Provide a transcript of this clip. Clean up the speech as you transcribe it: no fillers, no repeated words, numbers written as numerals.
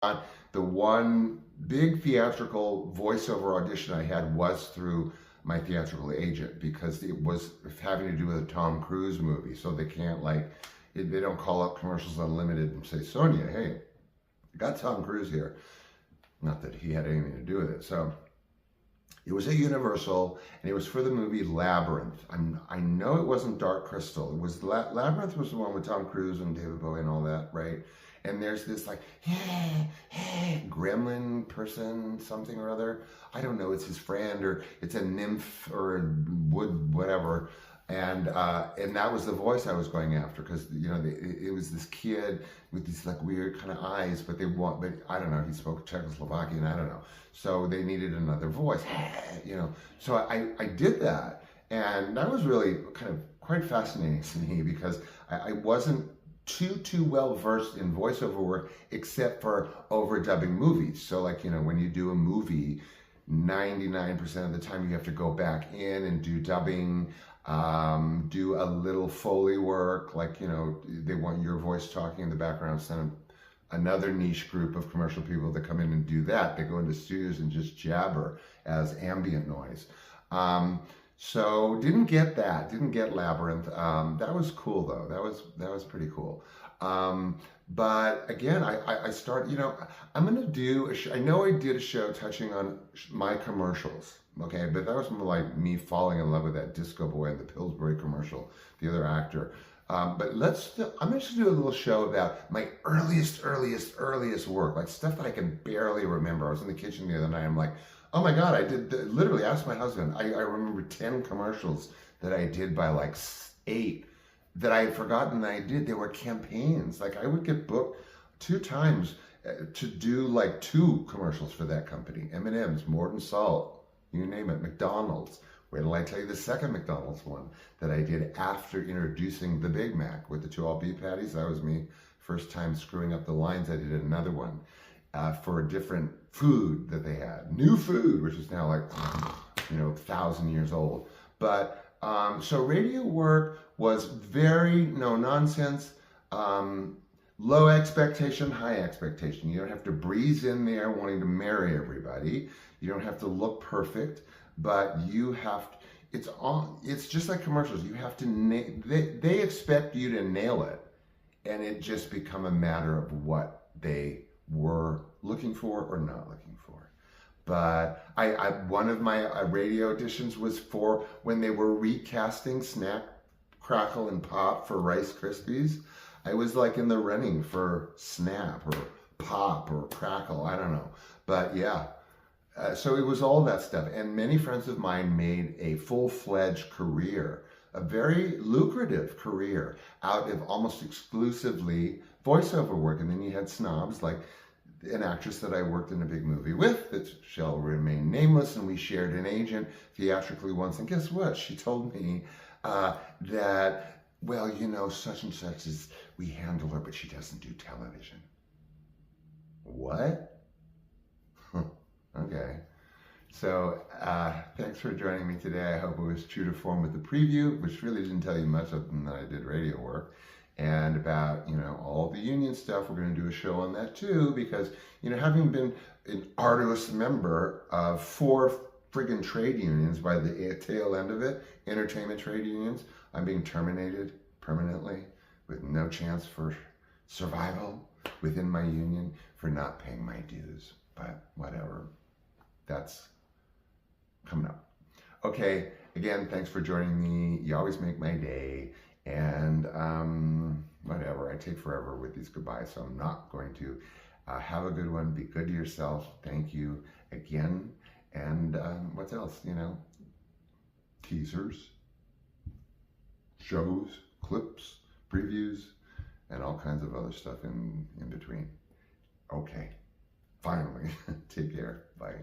The one big theatrical voiceover audition I had was through my theatrical agent because it was having to do with a Tom Cruise movie. So they can't they don't call up Commercials Unlimited and say, Sonia, hey, I got Tom Cruise here. Not that he had anything to do with it. So it was at Universal, and it was for the movie Labyrinth. I know it wasn't Dark Crystal. It was Labyrinth was the one with Tom Cruise and David Bowie and all that, right? And there's this gremlin person, something or other. I don't know. It's his friend, or it's a nymph, or a wood, whatever. And that was the voice I was going after, because it was this kid with these weird kind of eyes, but I don't know, he spoke Czechoslovakian, I don't know, so they needed another voice, so I did that, and that was really kind of quite fascinating to me, because I wasn't too well versed in voiceover work, except for overdubbing movies. So when you do a movie, 99% of the time you have to go back in and do dubbing, do a little Foley work, they want your voice talking in the background, send another niche group of commercial people that come in and do that. They go into studios and just jabber as ambient noise. So didn't get Labyrinth. That was cool though. That was pretty cool. But again, I started, I'm going to do I know I did a show touching on my commercials. Okay, but that was more like me falling in love with that disco boy in the Pillsbury commercial, the other actor. But I'm just gonna do a little show about my earliest work, stuff that I can barely remember. I was in the kitchen the other night. I'm like, oh my God, I did literally asked my husband. I remember 10 commercials that I did by 8 that I had forgotten that I did. They were campaigns. I would get booked 2 times to do 2 commercials for that company. M&M's, Morton Salt. You name it, McDonald's. Wait till I tell you the second McDonald's one that I did after introducing the Big Mac with the 2 all-beef patties. That was me. First time screwing up the lines. I did another one for a different food that they had. New food, which is now 1,000 years old. But so radio work was very no nonsense. Low expectation, high expectation. You don't have to breeze in there wanting to marry everybody. You don't have to look perfect, but you have to, it's just like commercials. You have to, they expect you to nail it, and it just become a matter of what they were looking for or not looking for. But one of my radio auditions was for when they were recasting Snack, Crackle, and Pop for Rice Krispies. I was in the running for Snap or Pop or Crackle, I don't know. But yeah, so it was all that stuff. And many friends of mine made a full-fledged career, a very lucrative career, out of almost exclusively voiceover work. And then you had snobs like an actress that I worked in a big movie with that shall remain nameless, and we shared an agent theatrically once. And guess what? She told me that, well, such and such we handle her, but she doesn't do television. What? Okay. So thanks for joining me today. I hope it was true to form with the preview, which really didn't tell you much other than that I did radio work. And about, all the union stuff, we're going to do a show on that too, because, having been an arduous member of 4 friggin' trade unions by the tail end of it, entertainment trade unions, I'm being terminated permanently with no chance for survival within my union for not paying my dues. But whatever, that's coming up. Okay, again, thanks for joining me. You always make my day. And whatever, I take forever with these goodbyes, so I'm not going to. Have a good one. Be good to yourself. Thank you again. And what else? Teasers, shows, clips, previews, and all kinds of other stuff in between. Okay, finally. Take care. Bye.